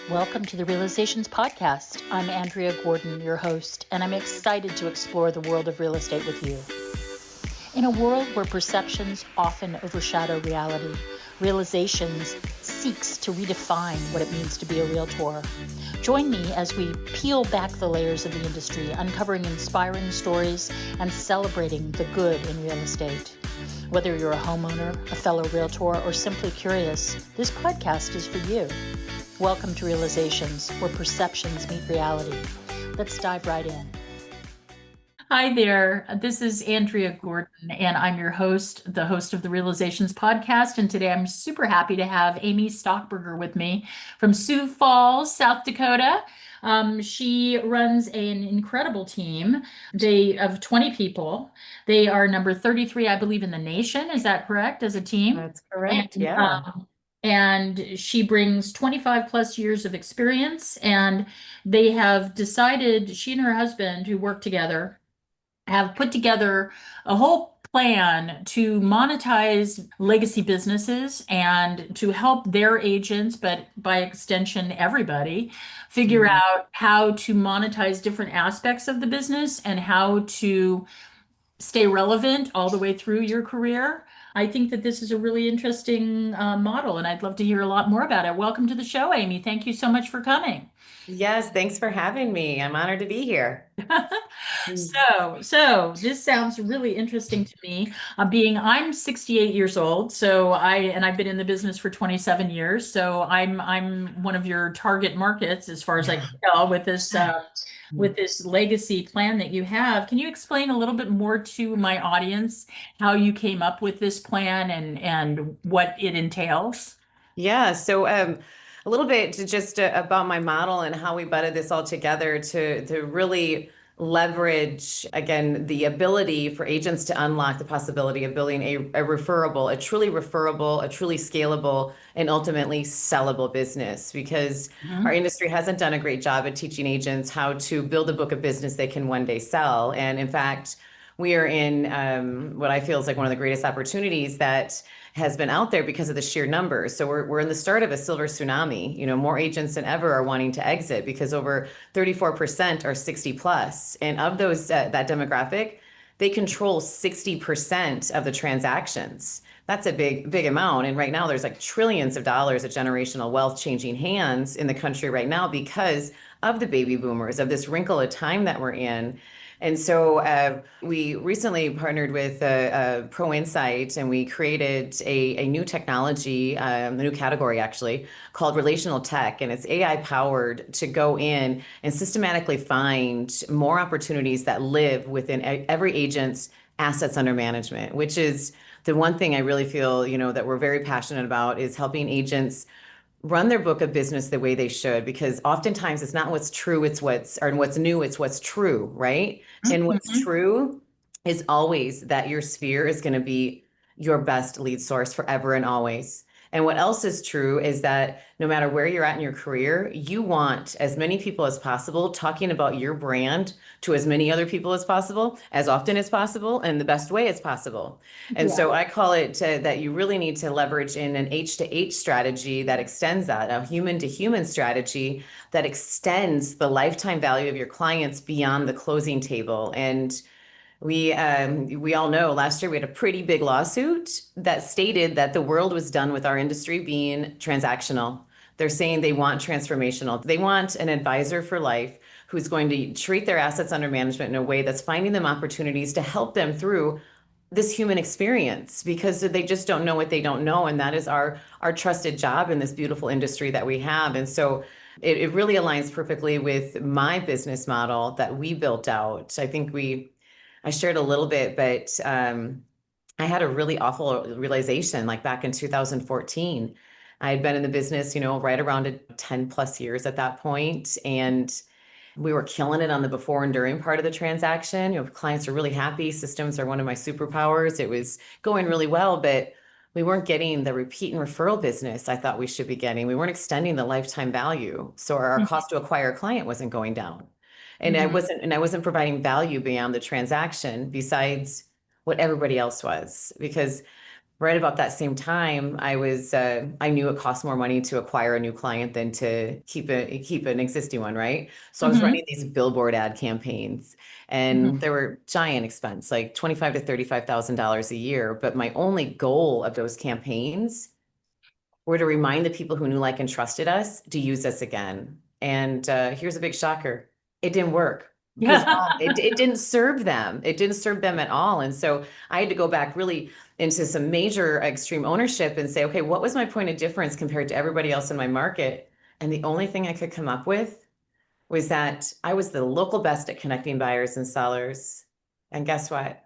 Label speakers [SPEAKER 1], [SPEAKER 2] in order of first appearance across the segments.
[SPEAKER 1] Welcome to the Realizations Podcast. I'm Andrea Gordon, your host, and I'm excited to explore the world of real estate with you. In a world where perceptions often overshadow reality, Realizations seeks to redefine what it means to be a realtor. Join me as we peel back the layers of the industry, uncovering inspiring stories and celebrating the good in real estate. Whether you're a homeowner, a fellow realtor, or simply curious, this podcast is for you. Welcome to Realizations, where perceptions meet reality. Let's dive right in. Hi there. This is Andrea Gordon, and I'm your host, the host of the Realizations podcast. And today I'm super happy to have Amy Stockberger with me from Sioux Falls, South Dakota. She runs an incredible team. Of 20 people. They are number 33, I believe, in the nation. Is that correct, as a team?
[SPEAKER 2] That's correct,
[SPEAKER 1] And,
[SPEAKER 2] yeah.
[SPEAKER 1] And she brings 25 plus years of experience, and they have decided, she and her husband who work together, have put together a whole plan to monetize legacy businesses and to help their agents, but by extension, everybody, figure out how to monetize different aspects of the business and how to stay relevant all the way through your career. I think that this is a really interesting model, and I'd love to hear a lot more about it. Welcome to the show, Amy. Thank you so much for coming.
[SPEAKER 2] Yes, thanks for having me. I'm honored to be here.
[SPEAKER 1] So this sounds really interesting to me. I'm 68 years old, I've been in the business for 27 years. So I'm one of your target markets as far as I can tell with this legacy plan that you have. Can you explain a little bit more to my audience how you came up with this plan and what it entails?
[SPEAKER 2] Yeah, so a little bit about my model and how we butted this all together to really leverage, again, the ability for agents to unlock the possibility of building a referable, a truly referable, a truly scalable, and ultimately sellable business. Because our industry hasn't done a great job at teaching agents how to build a book of business they can one day sell. And in fact, we are in what I feel is like one of the greatest opportunities that has been out there because of the sheer numbers. So we're in the start of a silver tsunami. You know, more agents than ever are wanting to exit because over 34% are 60 plus. And of those, that demographic, they control 60% of the transactions. That's a big amount. And right now there's like trillions of dollars of generational wealth changing hands in the country right now because of the baby boomers, of this wrinkle of time that we're in. And so we recently partnered with Pro Insight, and we created a new technology, a new category actually, called Relational Tech. And it's AI powered to go in and systematically find more opportunities that live within every agent's assets under management, which is the one thing I really feel, that we're very passionate about, is helping agents run their book of business the way they should, because oftentimes it's not what's true, it's what's new, it's what's true, right? And what's true is always that your sphere is going to be your best lead source forever and always. And what else is true is that no matter where you're at in your career, you want as many people as possible talking about your brand to as many other people as possible, as often as possible, and the best way as possible. And so I call it that you really need to leverage in an H to H strategy that extends that, a human to human strategy that extends the lifetime value of your clients beyond the closing table. And we all know last year we had a pretty big lawsuit that stated that the world was done with our industry being transactional. They're saying they want transformational. They want an advisor for life who's going to treat their assets under management in a way that's finding them opportunities to help them through this human experience, because they just don't know what they don't know. And that is our trusted job in this beautiful industry that we have. And so it really aligns perfectly with my business model that we built out. I shared a little bit, but I had a really awful realization like back in 2014. I had been in the business, right around 10 plus years at that point. And we were killing it on the before and during part of the transaction. Clients are really happy. Systems are one of my superpowers. It was going really well, but we weren't getting the repeat and referral business I thought we should be getting. We weren't extending the lifetime value. So our cost to acquire a client wasn't going down. And I wasn't providing value beyond the transaction, besides what everybody else was. Because right about that same time, I knew it cost more money to acquire a new client than to keep an existing one, right? So I was
[SPEAKER 1] Mm-hmm.
[SPEAKER 2] running these billboard ad campaigns, and
[SPEAKER 1] Mm-hmm.
[SPEAKER 2] they were giant expense, like 25 to $35,000 a year. But my only goal of those campaigns were to remind the people who knew, like, and trusted us to use us again. And here's a big shocker. It didn't work because
[SPEAKER 1] Yeah.
[SPEAKER 2] it didn't serve them. It didn't serve them at all. And so I had to go back really into some major extreme ownership and say, okay, what was my point of difference compared to everybody else in my market? And the only thing I could come up with was that I was the local best at connecting buyers and sellers. And guess what?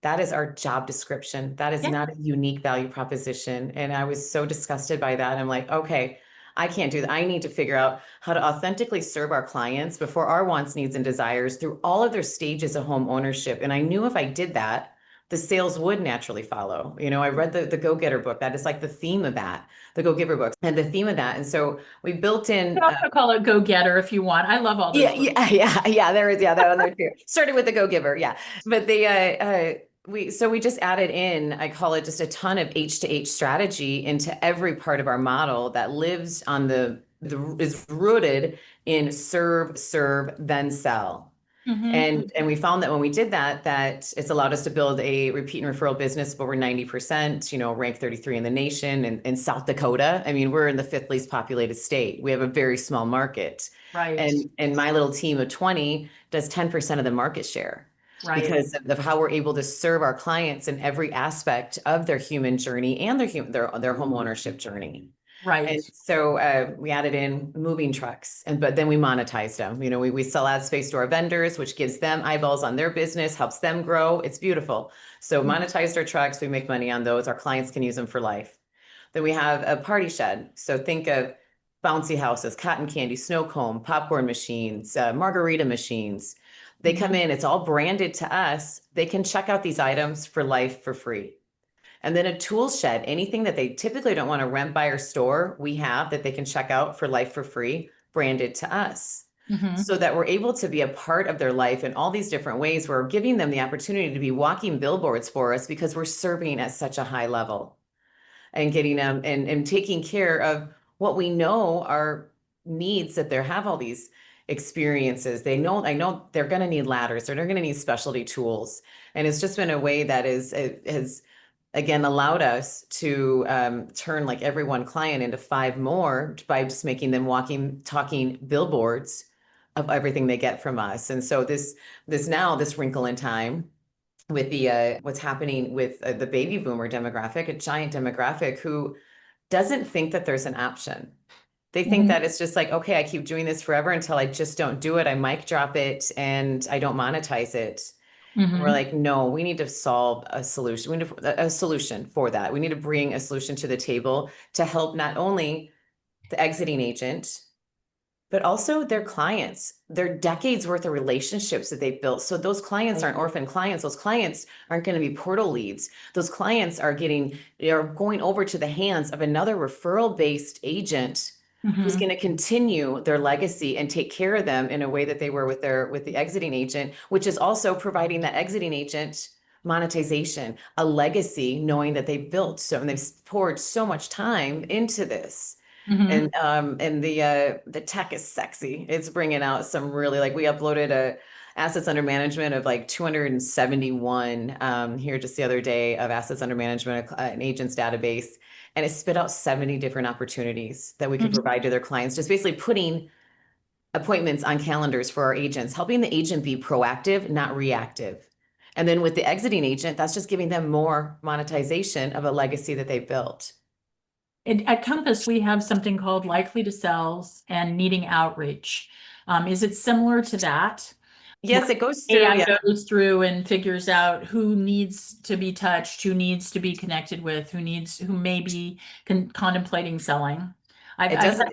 [SPEAKER 2] That is our job description. That is
[SPEAKER 1] Yeah.
[SPEAKER 2] not a unique value proposition. And I was so disgusted by that. I'm like, okay, I can't do that. I need to figure out how to authentically serve our clients before our wants, needs, and desires through all of their stages of home ownership. And I knew if I did that, the sales would naturally follow. I read the Go-Getter book. That is like the theme of that, the Go-Giver books, and the theme of that. And so we built
[SPEAKER 1] You
[SPEAKER 2] in
[SPEAKER 1] can also call it go-getter if you want. I love all
[SPEAKER 2] yeah,
[SPEAKER 1] those books.
[SPEAKER 2] yeah. There is, yeah, that on there too. Started with the Go-Giver, yeah. But we just added in, I call it just a ton of H to H strategy into every part of our model that lives on the is rooted in serve, then sell.
[SPEAKER 1] Mm-hmm.
[SPEAKER 2] And we found that when we did that, that it's allowed us to build a repeat and referral business of over 90%, ranked 33 in the nation. And in South Dakota, I mean, we're in the fifth least populated state. We have a very small market.
[SPEAKER 1] Right.
[SPEAKER 2] And my little team of 20 does 10% of the market share
[SPEAKER 1] Right.
[SPEAKER 2] because of how we're able to serve our clients in every aspect of their human journey and their home ownership journey. And
[SPEAKER 1] Right.
[SPEAKER 2] so we added in moving trucks, but then we monetized them. We sell ad space to our vendors, which gives them eyeballs on their business, helps them grow. It's beautiful. So monetized our trucks, we make money on those. Our clients can use them for life. Then we have a party shed. So think of bouncy houses, cotton candy, snow cone, popcorn machines, margarita machines. They come
[SPEAKER 1] Mm-hmm.
[SPEAKER 2] in, it's all branded to us. They can check out these items for life for free. And then a tool shed, anything that they typically don't want to rent, buy, or store, we have that they can check out for life for free, branded to us.
[SPEAKER 1] Mm-hmm.
[SPEAKER 2] So that we're able to be a part of their life in all these different ways. We're giving them the opportunity to be walking billboards for us because we're serving at such a high level and getting them and taking care of what we know are needs that they have all these experiences. I know they're going to need ladders, they're going to need specialty tools. And it's just been a way that has again allowed us to turn like every one client into five more by just making them walking, talking billboards of everything they get from us. And so this wrinkle in time with the what's happening with the baby boomer demographic, a giant demographic who doesn't think that there's an option. They think
[SPEAKER 1] Mm-hmm.
[SPEAKER 2] that it's just like, okay, I keep doing this forever until I just don't do it. I mic drop it and I don't monetize it. And we're
[SPEAKER 1] Mm-hmm.
[SPEAKER 2] like, no, we need to solve a solution. We need a solution for that. We need to bring a solution to the table to help not only the exiting agent, but also their clients, their decades worth of relationships that they've built. So those clients aren't orphan clients. Those clients aren't going to be portal leads. Those clients are going over to the hands of another referral based agent who's
[SPEAKER 1] Mm-hmm.
[SPEAKER 2] going to continue their legacy and take care of them in a way that they were with the exiting agent, which is also providing that exiting agent monetization, a legacy, knowing that they built so and they've poured so much time into this.
[SPEAKER 1] Mm-hmm.
[SPEAKER 2] And the tech is sexy. It's bringing out some really, like, we uploaded a assets under management of like 271 here just the other day of assets under management, an agent's database, and it spit out 70 different opportunities that we could
[SPEAKER 1] Mm-hmm.
[SPEAKER 2] provide to their clients, just basically putting appointments on calendars for our agents, helping the agent be proactive, not reactive. And then with the exiting agent, that's just giving them more monetization of a legacy that they built.
[SPEAKER 1] At Compass, we have something called likely to sells and needing outreach. Is it similar to that?
[SPEAKER 2] Yes,
[SPEAKER 1] Where
[SPEAKER 2] it goes through.
[SPEAKER 1] AI
[SPEAKER 2] Yeah.
[SPEAKER 1] goes through and figures out who needs to be touched, who needs to be connected with, who may be contemplating selling.
[SPEAKER 2] It
[SPEAKER 1] I've
[SPEAKER 2] does
[SPEAKER 1] had,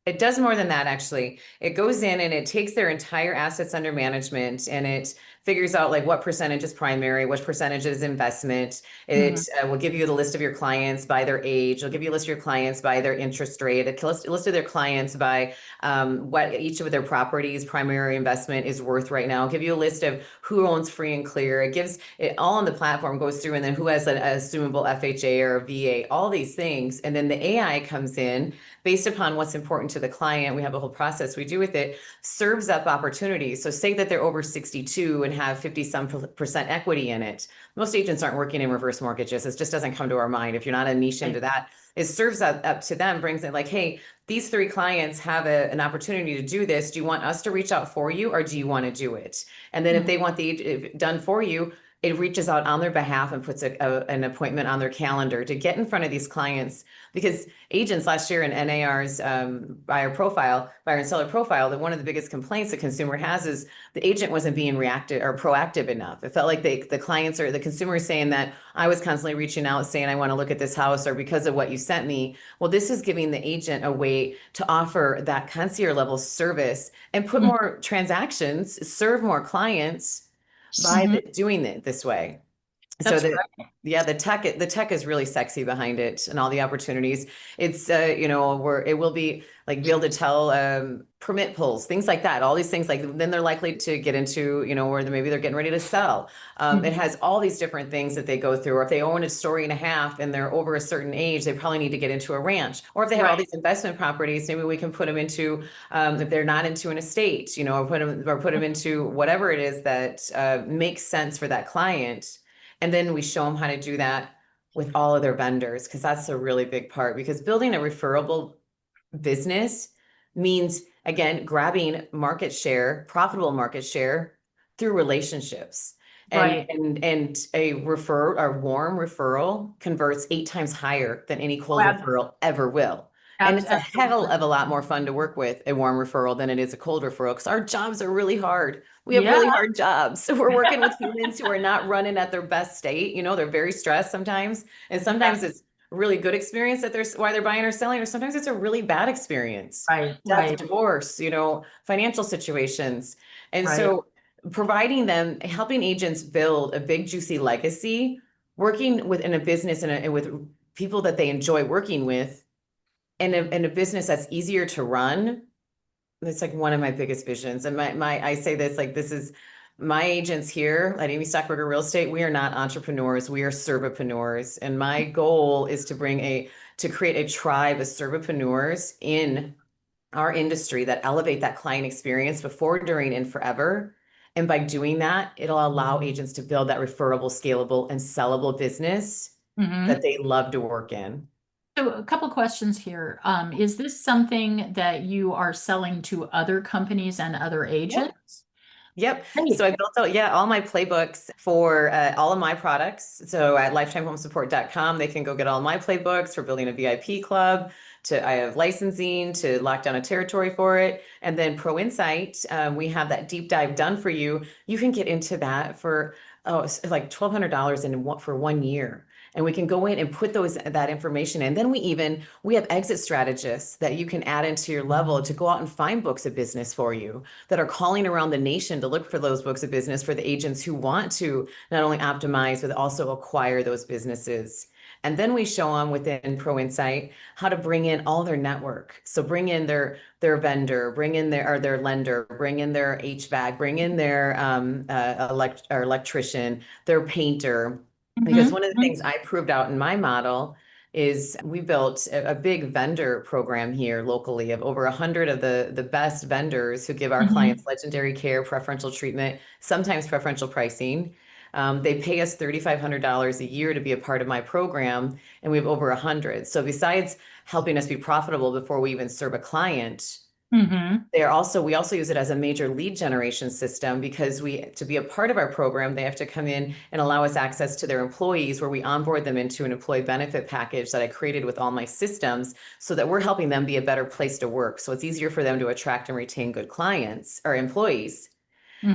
[SPEAKER 2] it does more than that, actually. It goes in and it takes their entire assets under management and it figures out like what percentage is primary, which percentage is investment. It
[SPEAKER 1] Mhm.
[SPEAKER 2] will give you the list of your clients by their age. It'll give you a list of your clients by their interest rate. A list of their clients by what each of their properties, primary investment is worth right now. It'll give you a list of who owns free and clear. It gives it all on the platform, goes through, and then who has an assumable FHA or a VA, all these things. And then the AI comes in based upon what's important to the client. We have a whole process we do with it, serves up opportunities. So say that they're over 62 and have 50 some percent equity in it. Most agents aren't working in reverse mortgages. It just doesn't come to our mind. If you're not a niche into that, it serves up to them, brings it like, hey, these three clients have an opportunity to do this. Do you want us to reach out for you, or do you want to do it? And then if they want the done for you, it reaches out on their behalf and puts an appointment on their calendar to get in front of these clients. Because agents last year in NAR's buyer and seller profile, that one of the biggest complaints the consumer has is the agent wasn't being reactive or proactive enough. It felt like the clients or the consumer is saying that I was constantly reaching out saying, I want to look at this house, or because of what you sent me. Well, this is giving the agent a way to offer that concierge level service and put
[SPEAKER 1] Mhm.
[SPEAKER 2] more transactions, serve more clients by
[SPEAKER 1] Mhm.
[SPEAKER 2] doing it this way. So
[SPEAKER 1] That's
[SPEAKER 2] that,
[SPEAKER 1] right.
[SPEAKER 2] yeah, the tech is really sexy behind it and all the opportunities. It's where it will be like be able to tell permit pulls, things like that, all these things, like then they're likely to get into, where maybe they're getting ready to sell. It
[SPEAKER 1] Mhm.
[SPEAKER 2] has all these different things that they go through. Or if they own a story and a half and they're over a certain age, they probably need to get into a ranch. Or if they have all
[SPEAKER 1] Right.
[SPEAKER 2] these investment properties, maybe we can put them into if they're not into an estate, or put them into whatever it is that makes sense for that client. And then we show them how to do that with all of their vendors, because that's a really big part. Because building a referable business means, again, grabbing market share, profitable market share through relationships. And
[SPEAKER 1] Right.
[SPEAKER 2] a warm referral converts 8 times higher than any
[SPEAKER 1] Oh,
[SPEAKER 2] cold referral ever will. And it's a hell
[SPEAKER 1] absolutely.
[SPEAKER 2] of a lot more fun to work with a warm referral than it is a cold referral, because our jobs are really hard. We have
[SPEAKER 1] Yeah.
[SPEAKER 2] really hard jobs. So we're working with humans who are not running at their best state. They're very stressed sometimes. And
[SPEAKER 1] Yeah.
[SPEAKER 2] sometimes it's a really good experience that they're why they're buying or selling, or sometimes it's a really bad experience.
[SPEAKER 1] Right.
[SPEAKER 2] Death,
[SPEAKER 1] Right.
[SPEAKER 2] divorce, financial situations. And
[SPEAKER 1] Right.
[SPEAKER 2] so providing them, helping agents build a big, juicy legacy, working within a business and with people that they enjoy working with, and a business that's easier to run. That's like one of my biggest visions. And I say this, like, this is my agents here at Amy Stockberger Real Estate. We are not entrepreneurs. We are servepreneurs. And my goal is to create a tribe of servepreneurs in our industry that elevate that client experience before, during, and forever. And by doing that, it'll allow agents to build that referable, scalable, and sellable business that
[SPEAKER 1] Hmm.
[SPEAKER 2] they love to work in.
[SPEAKER 1] So a couple questions here. Is this something that you are selling to other companies and other
[SPEAKER 2] Yep.
[SPEAKER 1] agents?
[SPEAKER 2] Yep. So
[SPEAKER 1] Great.
[SPEAKER 2] I built out, yeah, all my playbooks for all of my products. So at lifetimehomesupport.com, they can go get all my playbooks for building a VIP club. I have licensing to lock down a territory for it. And then Pro Insight, we have that deep dive done for you. You can get into that for it's like $1,200 for 1 year. And we can go in and put that information in. Then we have exit strategists that you can add into your level to go out and find books of business for you that are calling around the nation to look for those books of business for the agents who want to not only optimize, but also acquire those businesses. And then we show them within Pro Insight how to bring in all their network. So bring in their vendor, bring in their lender, bring in their HVAC, bring in their electrician, their painter. Because
[SPEAKER 1] Hmm.
[SPEAKER 2] one of the things I proved out in my model is we built a big vendor program here locally of over 100 of the best vendors who give our
[SPEAKER 1] Hmm.
[SPEAKER 2] clients legendary care, preferential treatment, sometimes preferential pricing. They pay us $3,500 a year to be a part of my program, and we have over 100. So besides helping us be profitable before we even serve a client,
[SPEAKER 1] Hmm.
[SPEAKER 2] we also use it as a major lead generation system, because to be a part of our program, they have to come in and allow us access to their employees, where we onboard them into an employee benefit package that I created with all my systems, so that we're helping them be a better place to work. So it's easier for them to attract and retain good clients or employees.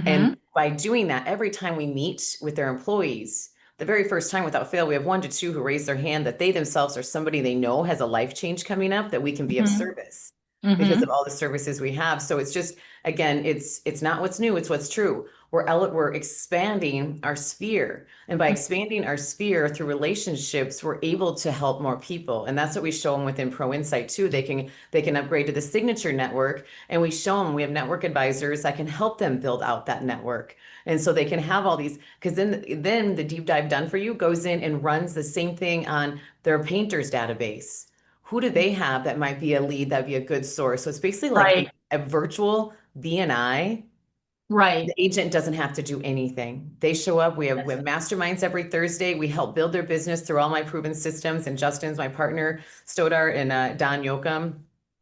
[SPEAKER 2] And
[SPEAKER 1] Hmm.
[SPEAKER 2] by doing that, every time we meet with their employees, the very first time without fail, we have 1 to 2 who raise their hand that they themselves or somebody they know has a life change coming up, that we can be of
[SPEAKER 1] Hmm.
[SPEAKER 2] service because
[SPEAKER 1] Hmm.
[SPEAKER 2] of all the services we have. So it's just, again, it's not what's new, it's what's true. we're expanding our sphere. And by expanding our sphere through relationships, we're able to help more people. And that's what we show them within Pro Insight too. They can upgrade to the signature network, and we show them we have network advisors that can help them build out that network. And so they can have all these, because then the deep dive done for you goes in and runs the same thing on their painters database. Who do they have that might be a lead, that'd be a good source? So it's basically like
[SPEAKER 1] Right.
[SPEAKER 2] a virtual BNI. The
[SPEAKER 1] Right.
[SPEAKER 2] agent doesn't have to do anything. They show up. We have masterminds every Thursday. We help build their business through all my proven systems. And Justin's my partner, Stodar and Don Yoakum,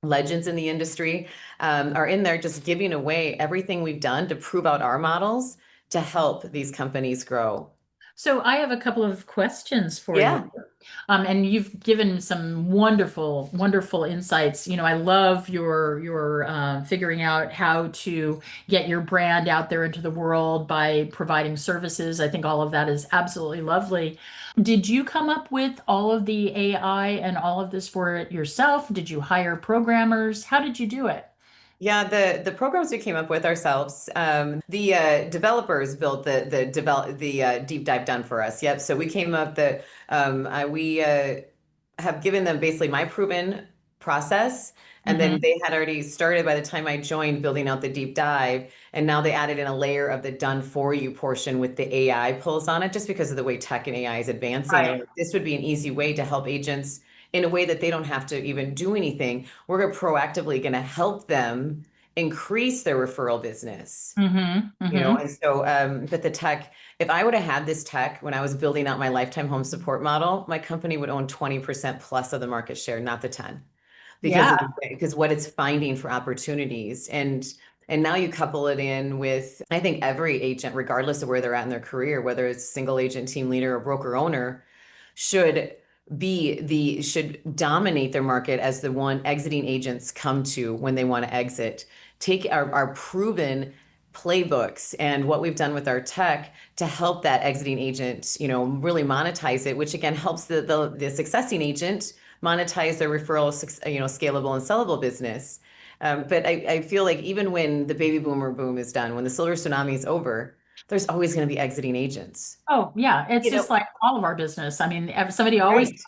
[SPEAKER 2] legends in the industry, are in there just giving away everything we've done to prove out our models to help these companies grow.
[SPEAKER 1] So I have a couple of questions for you.
[SPEAKER 2] Yeah.
[SPEAKER 1] And you've given some wonderful, wonderful insights. I love your figuring out how to get your brand out there into the world by providing services. I think all of that is absolutely lovely. Did you come up with all of the AI and all of this for it yourself? Did you hire programmers? How did you do it?
[SPEAKER 2] Yeah, the programs we came up with ourselves. The developers built the deep dive done for us. Yep. So we came up the we have given them basically my proven process, and then
[SPEAKER 1] Hmm.
[SPEAKER 2] they had already started by the time I joined building out the deep dive, and now they added in a layer of the done for you portion with the AI pulls on it, just because of the way tech and AI is advancing. They're
[SPEAKER 1] Right.
[SPEAKER 2] like, this would be an easy way to help agents in a way that they don't have to even do anything. We're proactively going to help them increase their referral business.
[SPEAKER 1] Hmm. Hmm.
[SPEAKER 2] And so, but the tech, if I would have had this tech when I was building out my lifetime home support model, my company would own 20% plus of the market share, not the 10, because
[SPEAKER 1] Yeah.
[SPEAKER 2] of because what it's finding for opportunities. And now you couple it in with, I think every agent, regardless of where they're at in their career, whether it's single agent, team leader, or broker owner, should should dominate their market as the one exiting agents come to when they want to exit. Take our proven playbooks and what we've done with our tech to help that exiting agent, really monetize it, which again helps the successing agent monetize their referral, scalable and sellable business. But I feel like even when the baby boomer boom is done, when the silver tsunami is over, there's always going to be exiting agents.
[SPEAKER 1] Oh, yeah. It's
[SPEAKER 2] You
[SPEAKER 1] just
[SPEAKER 2] know,
[SPEAKER 1] like all of our business. I mean,
[SPEAKER 2] right.
[SPEAKER 1] somebody always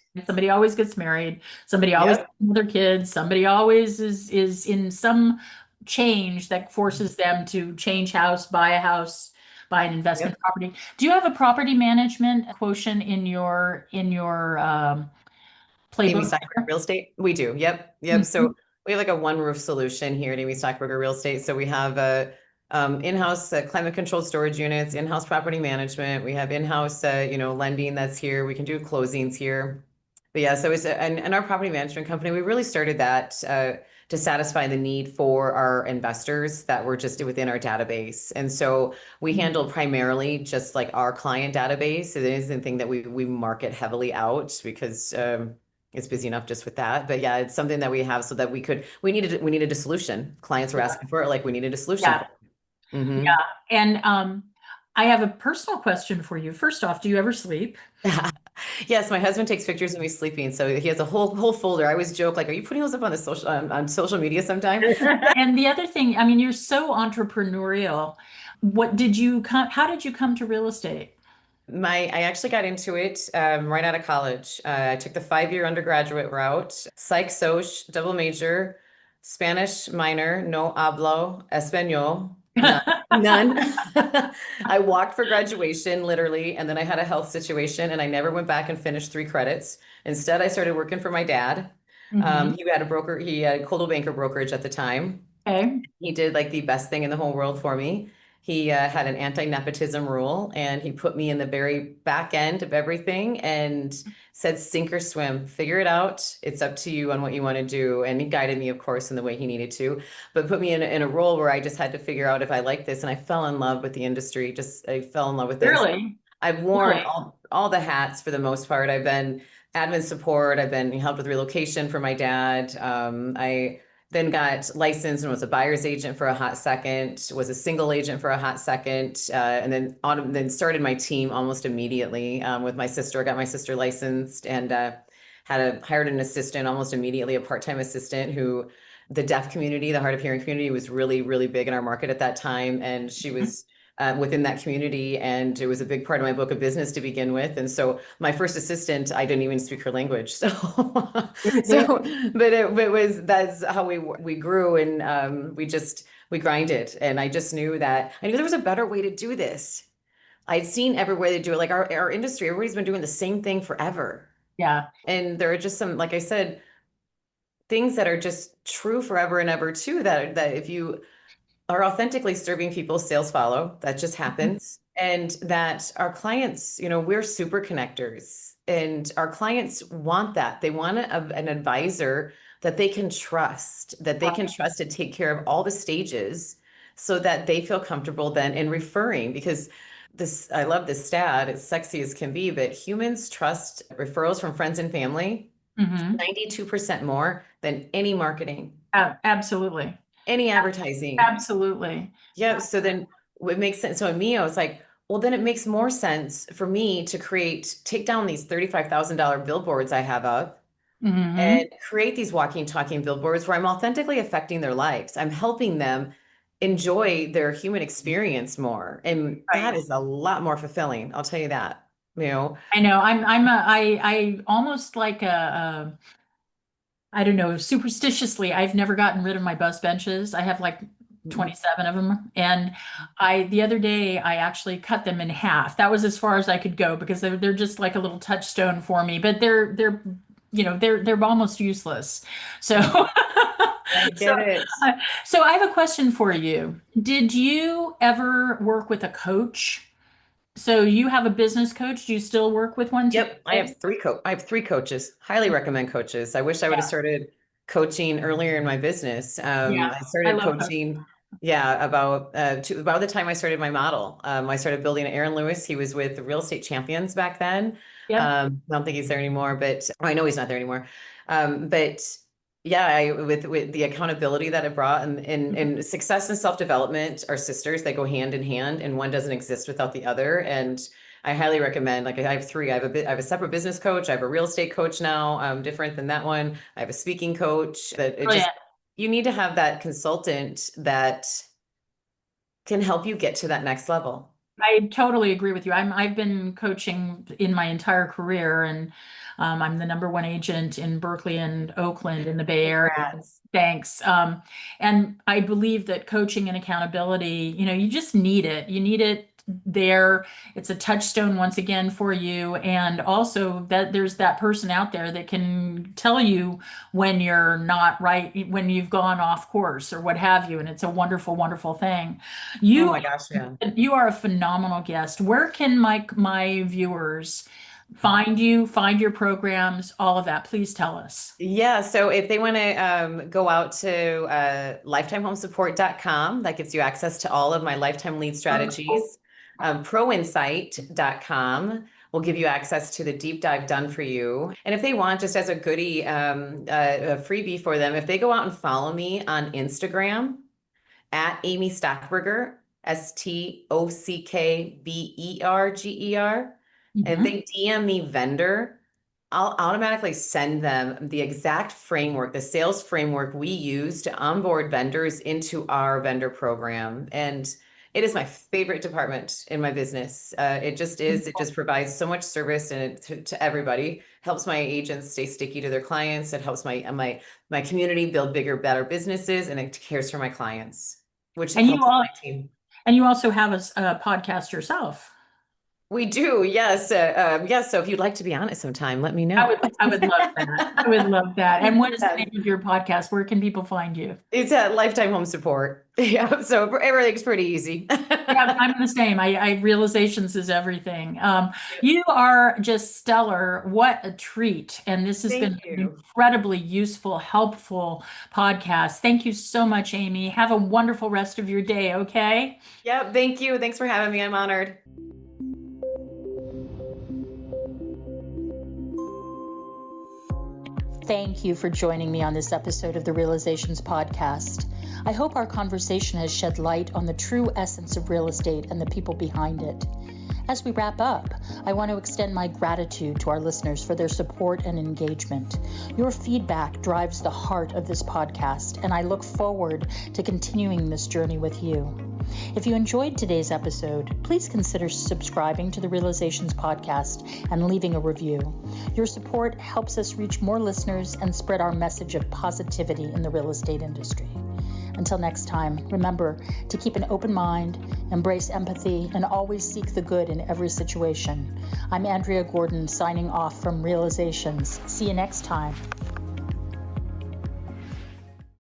[SPEAKER 1] gets married, somebody always has
[SPEAKER 2] Yep.
[SPEAKER 1] other kids, somebody always is in some change that forces them to change house, buy an investment
[SPEAKER 2] Yep.
[SPEAKER 1] property. Do you have a property management quotient in your
[SPEAKER 2] Amy
[SPEAKER 1] playbook
[SPEAKER 2] Stockberger
[SPEAKER 1] there?
[SPEAKER 2] Real Estate. We do. Yep. Yep. So
[SPEAKER 1] Mhm.
[SPEAKER 2] we have like a one roof solution here at Amy Stockberger Real Estate. So we have a in-house climate controlled storage units, in-house property management. We have in-house, lending that's here. We can do closings here. But yeah, so and our property management company, we really started that to satisfy the need for our investors that were just within our database. And so we handle primarily just like our client database. It isn't anything that we market heavily out because it's busy enough just with that. But yeah, it's something that we have so that we needed a solution. Clients were
[SPEAKER 1] Yeah.
[SPEAKER 2] asking for it, like we needed a solution
[SPEAKER 1] Yeah.
[SPEAKER 2] for it. Hmm.
[SPEAKER 1] Yeah. And I have a personal question for you. First off, do you ever sleep?
[SPEAKER 2] Yes, my husband takes pictures of me sleeping, so he has a whole folder. I always joke, like, "Are you putting those up on the on social media sometime?"
[SPEAKER 1] And the other thing, I mean, you're so entrepreneurial. How did you come to real estate?
[SPEAKER 2] I actually got into it right out of college. I took the 5 year undergraduate route, psych soc, double major, Spanish minor, no hablo español, none, none. I walked for graduation literally, and then I had a health situation, and I never went back and finished 3 credits. Instead, I started working for my dad.
[SPEAKER 1] Hmm.
[SPEAKER 2] He had a Coldwell Banker brokerage at the time.
[SPEAKER 1] Okay.
[SPEAKER 2] He did like the best thing in the whole world for me. He had an anti-nepotism rule, and he put me in the very back end of everything and said, sink or swim, figure it out. It's up to you on what you want to do. And he guided me, of course, in the way he needed to, but put me in a role where I just had to figure out if I like this. And I fell in love with the industry. I fell in love with it.
[SPEAKER 1] Really?
[SPEAKER 2] I've worn
[SPEAKER 1] Really?
[SPEAKER 2] all the hats for the most part. I've been admin support. I've been helped with relocation for my dad. I then got licensed and was a buyer's agent for a hot second, was a single agent for a hot second, and then started my team almost immediately with my sister. I got my sister licensed and hired an assistant almost immediately, a part-time assistant who the deaf community, the hard of hearing community was really, really big in our market at that time. And she was within that community. And it was a big part of my book of business to begin with. And so my first assistant, I didn't even speak her language. So, that's how we grew, and we grinded. And I just knew that I knew there was a better way to do this. I'd seen every way they do it. Like our industry, everybody's been doing the same thing forever.
[SPEAKER 1] Yeah.
[SPEAKER 2] And there are just some, like I said, things that are just true forever and ever too, that if you are authentically serving people, sales follow. That just happens. And that our clients, we're super connectors, and our clients want that. They want an advisor that they can trust, to take care of all the stages so that they feel comfortable then in referring. Because I love this stat, it's sexy as can be, but humans trust referrals from friends and family 92% more than any marketing.
[SPEAKER 1] Absolutely.
[SPEAKER 2] Any advertising.
[SPEAKER 1] Absolutely.
[SPEAKER 2] Yeah. So then it makes sense. So in me, I was like, well, then it makes more sense for me to take down these $35,000 billboards I have up and create these walking, talking billboards where I'm authentically affecting their lives. I'm helping them enjoy their human experience more. And that is a lot more fulfilling. I'll tell you that,
[SPEAKER 1] I know I almost like I don't know, superstitiously, I've never gotten rid of my bus benches. I have like 27 of them. And the other day I actually cut them in half. That was as far as I could go because they're just like a little touchstone for me, but they're almost useless. So
[SPEAKER 2] I get it.
[SPEAKER 1] So I have a question for you. Did you ever work with a coach? So you have a business coach. Do you still work with one too?
[SPEAKER 2] Yep. I have three coaches. Highly recommend coaches. I wish I would have started coaching earlier in my business. I started coaching. Yeah. About the time I started my model, I started building Aaron Lewis. He was with the Real Estate Champions back then.
[SPEAKER 1] Yeah.
[SPEAKER 2] I don't think he's there anymore, but I know he's not there anymore. But yeah, with the accountability that it brought, and success and self-development are sisters. They go hand in hand, and one doesn't exist without the other. And I highly recommend, like I have three. I have a separate business coach. I have a real estate coach now, different than that one. I have a speaking coach. You need to have that consultant that can help you get to that next level.
[SPEAKER 1] I totally agree with you. I've been coaching in my entire career, and I'm the #1 agent in Berkeley and Oakland in the Bay Area. Thanks. And I believe that coaching and accountability, you just need it. You need it there. It's a touchstone once again for you. And also that there's that person out there that can tell you when you're not right, when you've gone off course or what have you. And it's a wonderful, wonderful thing.
[SPEAKER 2] Oh my gosh, yeah.
[SPEAKER 1] You are a phenomenal guest. Where can my viewers find you, find your programs, all of that? Please tell us.
[SPEAKER 2] Yeah. So if they want to go out to lifetimehomesupport.com, that gives you access to all of my lifetime lead strategies. Proinsight.com will give you access to the deep dive done for you. And if they want, just as a goodie, a freebie for them, if they go out and follow me on Instagram at Amy Stockberger, STOCKBERGER, and they DM me vendor, I'll automatically send them the exact framework, the sales framework we use to onboard vendors into our vendor program. And it is my favorite department in my business. It just is. It just provides so much service to everybody. Helps my agents stay sticky to their clients. It helps my community build bigger, better businesses, and it cares for my clients, which helps my team.
[SPEAKER 1] And you also have a podcast yourself.
[SPEAKER 2] We do, yes. Yes. So if you'd like to be on it sometime, let me know.
[SPEAKER 1] I would love that. I would love that. And what is the name of your podcast? Where can people find you?
[SPEAKER 2] It's at Lifetime Home Support. Yeah. So everything's pretty easy.
[SPEAKER 1] Yeah, I'm the same. I realizations is everything. You are just stellar. What a treat. And this has been an incredibly useful, helpful podcast. Thank you so much, Amy. Have a wonderful rest of your day. Okay.
[SPEAKER 2] Yeah. Thank you. Thanks for having me. I'm honored.
[SPEAKER 1] Thank you for joining me on this episode of the Realizations Podcast. I hope our conversation has shed light on the true essence of real estate and the people behind it. As we wrap up, I want to extend my gratitude to our listeners for their support and engagement. Your feedback drives the heart of this podcast, and I look forward to continuing this journey with you. If you enjoyed today's episode, please consider subscribing to the Realizations podcast and leaving a review. Your support helps us reach more listeners and spread our message of positivity in the real estate industry. Until next time, remember to keep an open mind, embrace empathy, and always seek the good in every situation. I'm Andrea Gordon, signing off from Realizations. See you next time.